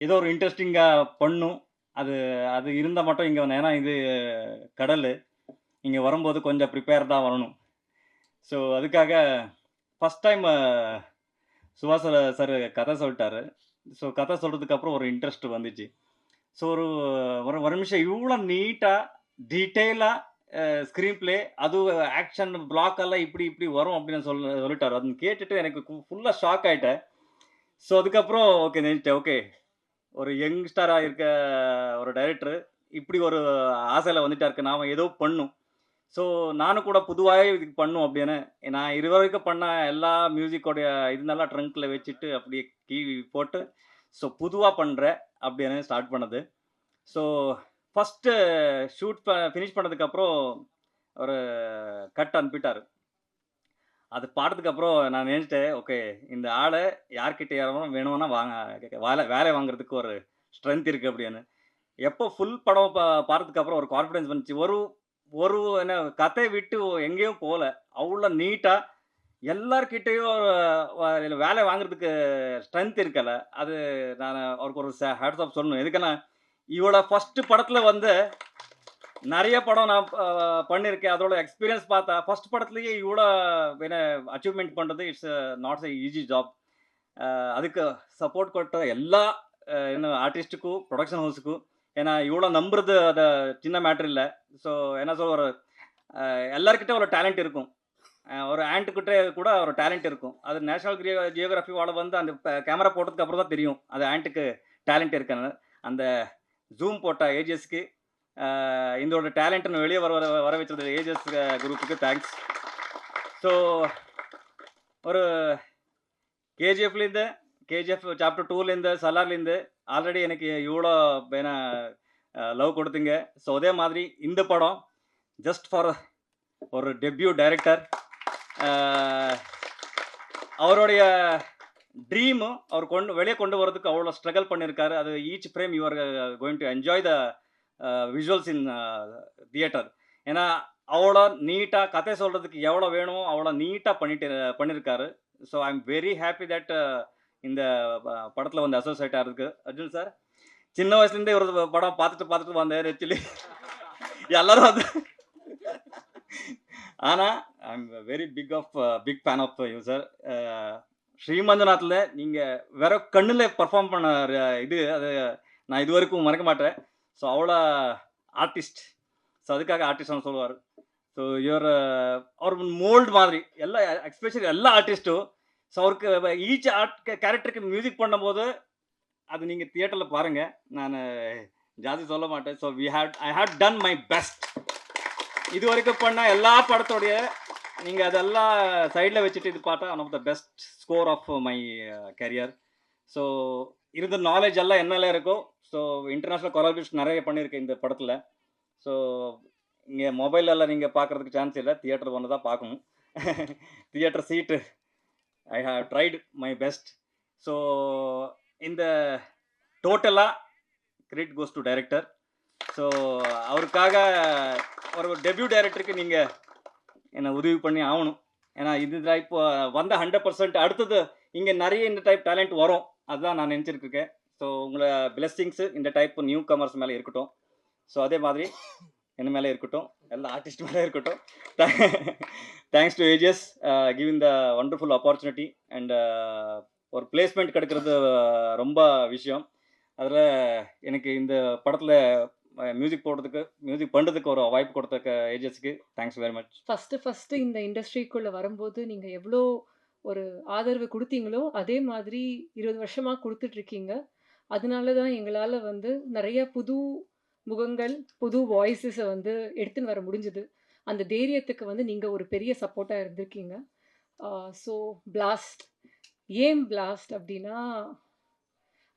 ஏதோ ஒரு இன்ட்ரெஸ்டிங்கா பண்ணும். அது அது இருந்தா மட்டும் இங்க ஏன்னா இது கடலு. இங்க வரும்போது கொஞ்சம் ப்ரிப்பேர்டா வரணும். ஸோ அதுக்காக ஃபர்ஸ்ட் டைம் சுஹாஸ் சார் கதை சொல்ட்டாரு. ஸோ கதை சொல்றதுக்கு அப்புறம் ஒரு இன்ட்ரெஸ்ட் வந்துச்சு. ஸோ ஒரு ஒரு ஒரு நிமிஷம் இவ்ளோ நீட்டா, டீட்டெயிலா ஸ்க்ரீன் ப்ளே அதுவும் ஆக்ஷன் பிளாக் எல்லாம் இப்படி இப்படி வரும் அப்படின்னு சொல்லிட்டாரு. அது கேட்டுட்டு எனக்கு ஃபுல்லா ஷாக் ஆயிட்டேன். ஸோ அதுக்கப்புறம் ஓகே நினைச்சிட்டேன். ஓகே ஒரு யங்ஸ்டரா இருக்க ஒரு டைரக்டர் இப்படி ஒரு ஆசையில வந்துட்டாருக்கு. நாம ஏதோ பண்ணும். ஸோ நானும் கூட புதுவாவே இதுக்கு பண்ணும் அப்படின்னு. நான் இதுவரைக்கும் பண்ண எல்லா மியூசிக்கோடைய இதுனெல்லாம் ட்ரங்க்ல வச்சுட்டு அப்படியே போட்டு, ஸோ புதுவா பண்றேன் அப்படின்னு ஸ்டார்ட் பண்ணது. ஸோ ஃபர்ஸ்ட்டு ஃபினிஷ் பண்ணதுக்கப்புறம் ஒரு கட் அனுப்பிட்டாரு. அது பாத்ததுக்கு அப்புறம் நான் நினைச்சுட்டேன், ஓகே இந்த ஆள யார்கிட்ட யாரும் வேணும்னா வேலை வாங்குறதுக்கு ஒரு ஸ்ட்ரென்த் இருக்கு அப்படின்னு. எப்போ ஃபுல் படம் பார்த்ததுக்கு அப்புறம் ஒரு கான்ஃபிடன்ஸ் வந்துச்சு. ஒரு ஒரு என்ன கதை விட்டு எங்கேயும் போல. அவ்ளோ நீட்டா எல்லார்கிட்டயும் வேலை வாங்குறதுக்கு ஸ்ட்ரென்த் இருக்கல. அது நான் அவருக்கு ஒரு ஹேட்ஸ் ஆஃப் சொல்லணும். எதுக்குன்னா, இவரோட ஃபர்ஸ்ட் படத்துல வந்து நெறைய படம் நான் பண்ணியிருக்கேன். அதோட எக்ஸ்பீரியன்ஸ் பார்த்தா, ஃபர்ஸ்ட் படத்திலேயே இவ்ளோ என்ன அச்சீவ்மென்ட் பண்றது it's not a easy job. அதுக்கு சப்போர்ட் ಕೊಟ್ಟ எல்லா என்ன ஆர்டிஸ்ட்டுக்கும், புரொடக்ஷன் ஹவுஸ்‌க்கும். ஏன்னா இவ்ளோ நம்புறது அது சின்ன மேட்டர் இல்ல. ஸோ என்ன சொல்ல ஒரு எல்லார்கிட்ட ஒரு டேலண்ட் இருக்கும். ஒரு ஆண்ட் கிட்ட கூட ஒரு டேலண்ட் இருக்கும். அது நேஷனல் ஜியோகிராஃபி வால வந்து அந்த கேமரா போட்டதுக்கு அப்புறம் தான் தெரியும். அது ஆண்ட்‌க்கு டேலண்ட் இருக்குன்னு. அந்த ஜூம் போட்ட ஏஜஸ்க்கு இதோட டேலண்ட்ன்னு வெளிய வர வச்சது ஏஜஸ் குரூப்புக்கு தேங்க்ஸ். ஸோ ஒரு கேஜிஎஃப்லேருந்து கேஜிஎஃப் சாப்டர் 2லேருந்து சலார்லேருந்து ஆல்ரெடி எனக்கு இவ்வளோ என்ன லவ் கொடுத்தீங்க. ஸோ அதே மாதிரி இந்த படம் ஜஸ்ட் ஃபார் ஒரு டெபியூ டைரக்டர் அவருடைய ட்ரீமு அவர் வெளியே கொண்டு வரதுக்கு அவ்வளோ ஸ்ட்ரகிள் பண்ணியிருக்காரு. அது each frame you are going to enjoy the visuals in theatre. ஏன்னா அவ்வளோ நீட்டாக கதை சொல்கிறதுக்கு எவ்வளோ வேணுமோ அவ்வளோ நீட்டாக பண்ணியிருக்காரு. So I am very happy that இந்த படத்தில் வந்து அசோசியேட் ஆகிறதுக்கு. அர்ஜுன் சார் சின்ன வயசுலேருந்தே ஒரு படம் பார்த்துட்டு வந்தேன் ஆக்சுவலி. எல்லாரும் வந்து ஆனால் I am very big fan of you sir. ஸ்ரீமந்தநாத்தில் நீங்கள் வேற கண்ணில் பர்ஃபார்ம் பண்ண இது அது நான் இது வரைக்கும் மறக்க மாட்டேன். ஸோ அவ்வளோ ஆர்டிஸ்ட். ஸோ அதுக்காக ஆர்டிஸ்ட்னு சொல்லுவார். ஸோ அவர் மோல்டு மாதிரி எல்லா எஸ்பெஷலி எல்லா ஆர்டிஸ்ட்டும். ஸோ அவருக்கு ஈச் கேரக்டருக்கு மியூசிக் பண்ணும்போது அது நீங்கள் தியேட்டரில் பாருங்கள். நான் ஜாஸ்தி சொல்ல மாட்டேன். So I have done my best. இது வரைக்கும் பண்ண எல்லா படத்தோடைய நீங்கள் அதெல்லாம் சைடில் வச்சுட்டு இது பார்த்தா one of the best score of my career. So இருந்த நாலேஜ் எல்லாம் என்னெல்லாம் இருக்கோ. ஸோ இன்டர்நேஷ்னல் கொலாபரேஷன் நிறைய பண்ணியிருக்கேன் இந்த படத்தில். ஸோ இங்கே மொபைலெல்லாம் நீங்கள் பார்க்குறதுக்கு சான்ஸ் இல்லை. தியேட்டர் வந்து தான் பார்க்கணும். Theatre seat I have tried my best. So இந்த டோட்டலாக credit goes to director. So அவருக்காக ஒரு டெபியூ டைரக்டருக்கு நீங்கள் என்னை உதவி பண்ணி ஆகணும். ஏன்னா இது இப்போ வந்த 100% அடுத்தது இங்கே நிறைய இந்த டைப் டேலண்ட் வரும். அதுதான் நான் நினச்சிருக்கேன். ஸோ உங்களை பிளெஸ்ஸிங்ஸு இந்த டைப் நியூ கமர்ஸ் மேலே இருக்கட்டும். ஸோ அதே மாதிரி என்ன மேலே இருக்கட்டும், எல்லா ஆர்டிஸ்ட் மேலே இருக்கட்டும். Thanks to AGS giving the wonderful opportunity and ஒரு பிளேஸ்மெண்ட் கிடைக்கிறது ரொம்ப விஷயம். அதில் எனக்கு இந்த படத்தில் மியூசிக் பண்ணுறதுக்கு ஒரு வாய்ப்பு கொடுத்த ஏஜஸ்க்கு தேங்க்ஸ் வெரி மச். ஃபஸ்ட்டு இந்த இண்டஸ்ட்ரிக்குள்ளே வரும்போது நீங்கள் எவ்வளோ ஒரு ஆதரவு கொடுத்தீங்களோ அதே மாதிரி 20 வருஷமாக கொடுத்துட்ருக்கீங்க. அதனால தான் எங்களால் வந்து நிறைய புது முகங்கள், புது வாய்ஸஸை வந்து எடுத்துன்னு வர முடிஞ்சுது. அந்த தைரியத்துக்கு வந்து நீங்கள் ஒரு பெரிய சப்போர்ட்டாக இருந்திருக்கீங்க. So blast. ஏன் பிளாஸ்ட் அப்படின்னா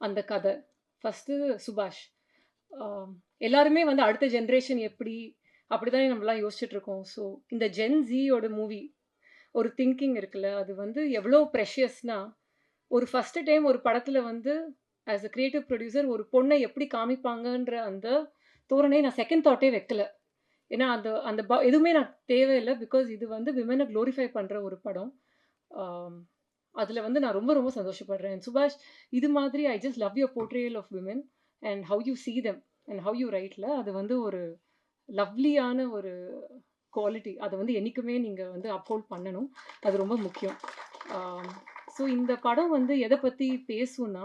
அந்த கதை. ஃபஸ்ட்டு சுபாஷ். எல்லாருமே வந்து அடுத்த ஜென்ரேஷன் எப்படி அப்படிதானே நம்மலாம் யோசிச்சுட்ருக்கோம். ஸோ இந்த ஜென் ஜீயோட மூவி ஒரு திங்கிங் இருக்குல்ல, அது வந்து எவ்வளோ ப்ரெஷியஸ்னா, ஒரு ஃபஸ்ட்டு டைம் ஒரு படத்தில் வந்து ஆஸ் அ கிரியேட்டிவ் ப்ரொடியூசர் ஒரு பொண்ணை எப்படி காமிப்பாங்கன்ற அந்த தோரணை நான் செகண்ட் தாட்டே வைக்கல. ஏன்னா அந்த அந்த எதுவுமே நான் தேவையில்லை. பிகாஸ் இது வந்து விமனை க்ளோரிஃபை பண்ணுற ஒரு படம். அதில வந்து நான் ரொம்ப ரொம்ப சந்தோஷப்படுறேன். சுபாஷ், இது மாதிரி I just love your portrayal of women and how you see them and how you ரைட்ல அது வந்து ஒரு லவ்லியான ஒரு குவாலிட்டி. அத வந்து என்னைக்குமே நீங்க வந்து அப்ஹோல்ட் பண்ணணும். அது ரொம்ப முக்கியம். ஆம். ஸோ இந்த படம் வந்து எத பத்தி பேசும்னா,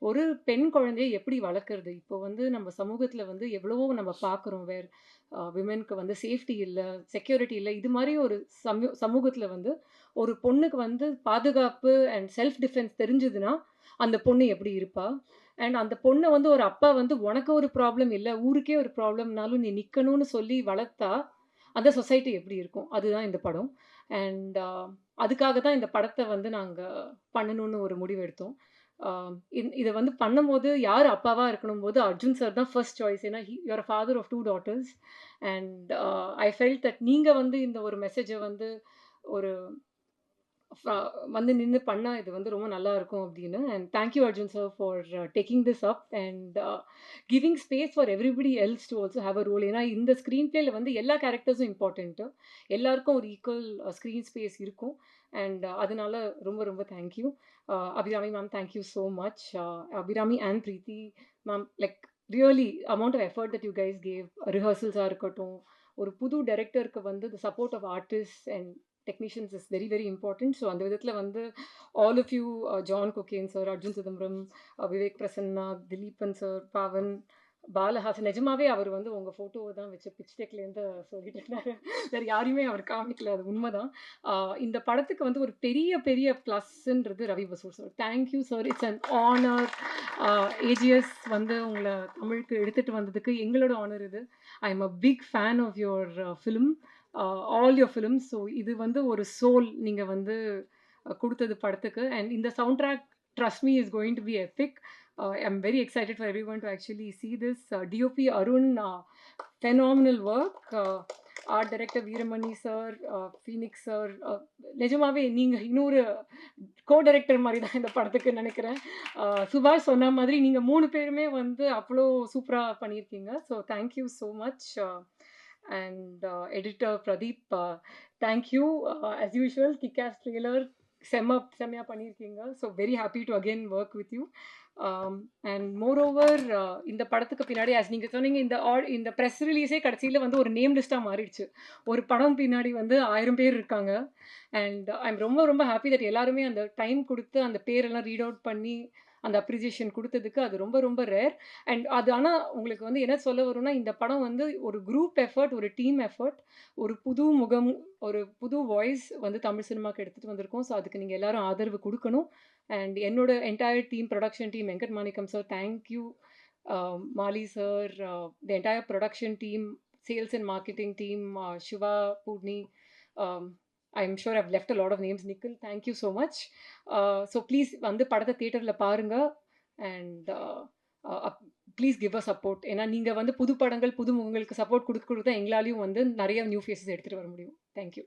ஒரு பெண் குழந்தைய எப்படி வளர்க்கறது? இப்போ வந்து நம்ம சமூகத்தில வந்து எவ்வளவோ நம்ம பார்க்குறோம். விமென்க்கு வந்து சேஃப்டி இல்ல, செக்யூரிட்டி இல்ல. இது மாரி ஒரு சமூகத்தில வந்து ஒரு பொண்ணுக்கு வந்து பாதுகாப்பு அண்ட் செல்ஃப் டிஃபென்ஸ் தெரிஞ்சதுன்னா, அந்த பொண்ணு எப்படி இருப்பா? அண்ட் அந்த பொண்ண வந்து ஒரு அப்பா வந்து உனக்கு ஒரு ப்ராப்ளம் இல்ல, ஊருக்கே ஒரு ப்ராப்ளம்னாலும் நீ நிக்கணும்னு சொல்லி வளர்த்தா, அந்த சொசைட்டி எப்படி இருக்கும்? அதுதான் இந்த படம். அண்ட் அதுக்காக தான் இந்த படத்த வந்து நாங்க பண்ணணும்னு ஒரு முடிவு எடுத்தோம். அ இத வந்து பண்ணும்போது யார் அப்பாவா இருக்கணும்போது அர்ஜுன் சார் தான் ஃபர்ஸ்ட் சாய்ஸ். ஏன்னா, you are a father of 2 daughters and I felt that நீங்க வந்து இந்த ஒரு மெசேஜ வந்து ஒரு ஃப வந்து நின்னு பண்ணா இது வந்து ரொம்ப நல்லாருக்கும் அப்படின்னு. And thank you Arjun sir for taking this up and giving space for everybody else to also have a role. ஏன்னா இந்த ஸ்க்ரீன் பிளேல வந்து எல்லா கேரக்டர்ஸும் இம்பார்ட்டன்ட்டு. எல்லாருக்கும் ஒரு ஈக்குவல் ஸ்க்ரீன் ஸ்பேஸ் இருக்கும். அண்ட் அதனால ரொம்ப ரொம்ப thank you. Abirami ma'am, thank you so much. Abirami and Preethi ma'am, like really amount of effort that you guys gave. ரிஹர்சல்ஸா இருக்கட்டும், ஒரு புது டைரக்டருக்கு வந்து the support of artists and technicians is very very important. So அந்த விதத்தில் வந்து all of you, John Kokken sir, Arjun Chidambaram, Vivek Prasanna, Dileepan sir, Paavan, Balahasan, நிஜமாவே அவர் வந்து உங்க ஃபோட்டோவை தான் வச்சு பிச் டெக்லேருந்து சொல்லிட்டு இருந்தாரு. வேற யாரையுமே அவர் காமிக்கல, அது உண்மைதான். இந்த படத்துக்கு வந்து ஒரு பெரிய பெரிய ப்ளஸ்ன்றது Ravi Basrur sir. Thank you sir, it's an honour. AGS வந்து உங்களை தமிழுக்கு எடுத்துட்டு வந்ததுக்கு எங்களோட ஆனர் இது. I am a big fan of your film, all your films. So இது வந்து ஒரு சோல் நீங்கள் வந்து குடுத்தது படத்துக்கு. அண்ட் இந்த sound track, trust me, is going to be epic. I'm very excited for everyone to actually see this. DOP Arun, phenomenal work. Art director Veeramani sir, Phoenix sir, நிஜமாவே நீங்க இன்னொரு கோ-டைரக்டர் மாரி தான் இந்த படத்துக்கு நெனைக்கிறேன். சுபாஷ் சொன்ன மாதிரி நீங்க 3 பேருமே வந்து அவ்ளோ சூப்பரா பண்ணியிருக்கீங்க. So thank you so much. And editor Pradeep, thank you. As usual kick-as trailer செம்மையா பண்ணியிருக்கீங்க. So very happy to again work with you. And moreover இந்த படத்துக்கு பின்னாடி ஆஸ் நீங்க சொன்னீங்க, இந்த பிரஸ் ரிலீஸே கடைசியில வந்து ஒரு நேம் லிஸ்ட்டா மாறிடுச்சு. ஒரு படம் பின்னாடி வந்து 1000 பேர் இருக்காங்க. அண்ட் ஐ எம் ரொம்ப ரொம்ப ஹேப்பி தட் எல்லாருமே அந்த டைம் குடுத்து அந்த பேரெல்லாம் ரீட் அவுட் பண்ணி அந்த அப்ரிசியேஷன் குடுத்ததுக்கு அது ரொம்ப ரொம்ப ரேர். அண்ட் அது ஆனா உங்களுக்கு வந்து என்ன சொல்ல வரும்னா, இந்த படம் வந்து ஒரு குரூப் எஃபர்ட், ஒரு டீம் எஃபர்ட், ஒரு புது முகம், ஒரு புது வாய்ஸ் வந்து தமிழ் சினிமாக்கு எடுத்துட்டு வந்திருக்கோம். ஸோ அதுக்கு நீங்க எல்லாரும் ஆதரவு குடுக்கணும். அண்ட் என்னோட entire team, production team, Venkat Manickam sir, thank you. Mali sir, the entire production team, sales and marketing team, Siva, Poorni, I'm sure I've left a lot of names. Nikhil, thank you so much. So please வந்து படத்தை தியேட்டர்ல பாருங்க. And please give a support. ஏன்னா நீங்க வந்து புது படங்கள், புது முகங்களுக்கு சப்போர்ட் குடுக்க குடுக்க தான் எங்களாலையும் வந்து நிறைய நியூ ஃபேஸஸ் எடுத்துட்டு வர முடியும். Thank you.